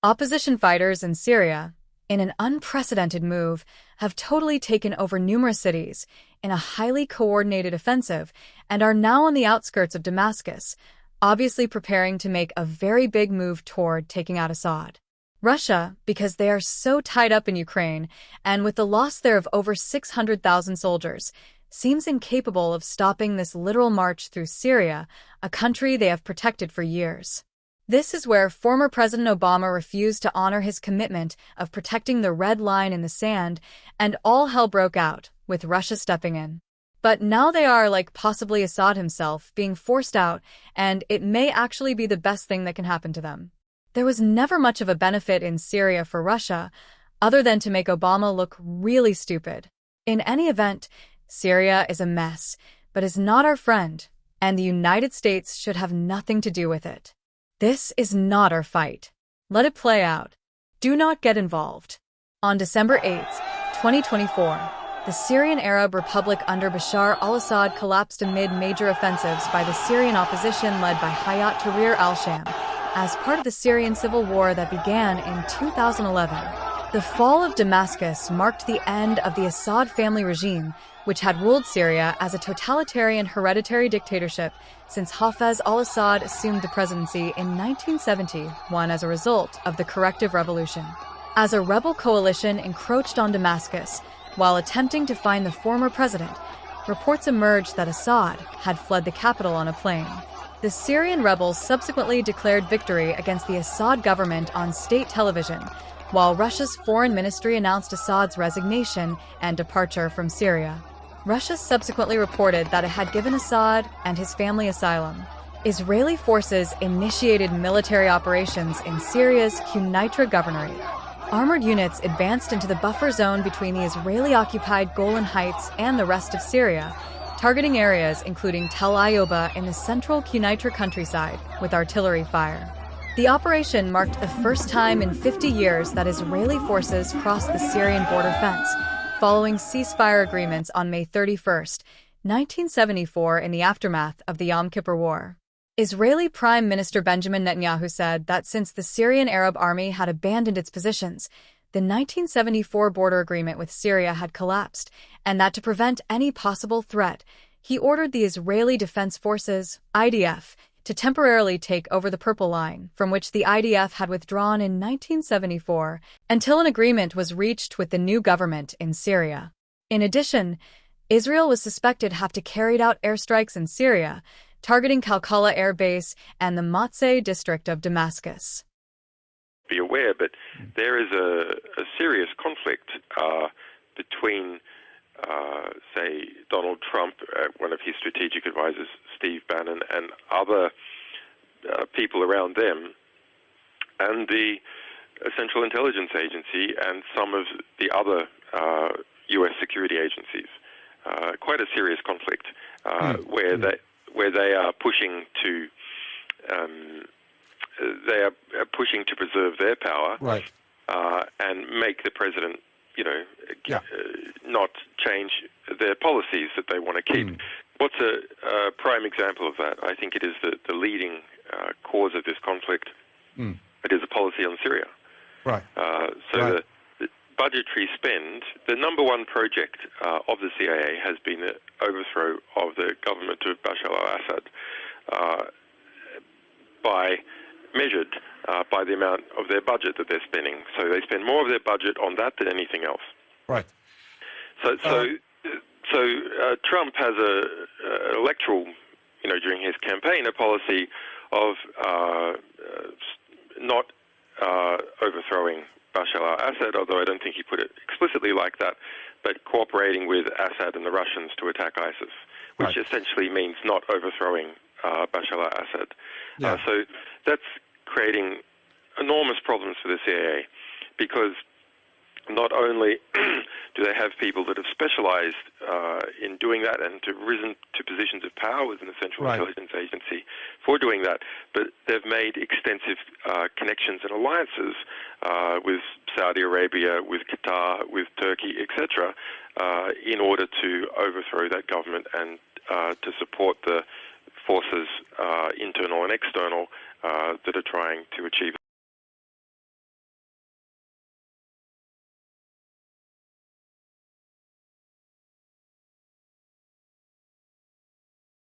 Opposition fighters in Syria, in an unprecedented move, have totally taken over numerous cities in a highly coordinated offensive and are now on the outskirts of Damascus, obviously preparing to make a very big move toward taking out Assad. Russia, because they are so tied up in Ukraine, and with the loss there of over 600,000 soldiers, seems incapable of stopping this literal march through Syria, a country they have protected for years. This is where former President Obama refused to honor his commitment of protecting the red line in the sand, and all hell broke out, with Russia stepping in. But now they are, like possibly Assad himself, being forced out, and it may actually be the best thing that can happen to them. There was never much of a benefit in Syria for Russia, other than to make Obama look really stupid. In any event, Syria is a mess, but is not our friend, and the United States should have nothing to do with it. This is not our fight. Let it play out. Do not get involved. On December 8, 2024, the Syrian Arab Republic under Bashar al-Assad collapsed amid major offensives by the Syrian opposition led by Hayat Tahrir al-Sham, as part of the Syrian civil war that began in 2011. The fall of Damascus marked the end of the Assad family regime, which had ruled Syria as a totalitarian hereditary dictatorship since Hafez al-Assad assumed the presidency in 1971 as a result of the Corrective Revolution. As a rebel coalition encroached on Damascus, while attempting to find the former president, reports emerged that Assad had fled the capital on a plane. The Syrian rebels subsequently declared victory against the Assad government on state television, while Russia's foreign ministry announced Assad's resignation and departure from Syria. Russia subsequently reported that it had given Assad and his family asylum. Israeli forces initiated military operations in Syria's Quneitra Governorate. Armored units advanced into the buffer zone between the Israeli-occupied Golan Heights and the rest of Syria, targeting areas including Tel Ayoba in the central Quneitra countryside with artillery fire. The operation marked the first time in 50 years that Israeli forces crossed the Syrian border fence, following ceasefire agreements on May 31, 1974 in the aftermath of the Yom Kippur War. Israeli Prime Minister Benjamin Netanyahu said that since the Syrian Arab Army had abandoned its positions, the 1974 border agreement with Syria had collapsed, and that to prevent any possible threat, he ordered the Israeli Defense Forces, IDF, to temporarily take over the Purple Line, from which the IDF had withdrawn in 1974, until an agreement was reached with the new government in Syria. In addition, Israel was suspected to have carried out airstrikes in Syria, targeting Kalkala Air Base and the Matzeh district of Damascus. Be aware, but there is a serious conflict between, say, Donald Trump, one of his strategic advisors, Steve Bannon, and other people around them, and the Central Intelligence Agency and some of the other U.S. security agencies. Quite a serious conflict where they are pushing to preserve their power, right, and make the president, not change their policies that they want to keep. What's a prime example of that? I think it is the leading cause of this conflict. It is a policy on Syria. Right. The budgetary spend, the number one project of the CIA has been the overthrow of the government of Bashar al-Assad, measured by the amount of their budget that they're spending. So they spend more of their budget on that than anything else. Right. So Trump has an electoral, during his campaign, a policy of not overthrowing Bashar al-Assad, although I don't think he put it explicitly like that, but cooperating with Assad and the Russians to attack ISIS, which essentially means not overthrowing Bashar al-Assad. Yeah. So that's creating enormous problems for the CIA, because not only do they have people that have specialized in doing that and to risen to positions of power within the Central Intelligence Agency for doing that, but they've made extensive connections and alliances with Saudi Arabia, with Qatar, with Turkey, etc., in order to overthrow that government and to support the forces, internal and external, that are trying to achieve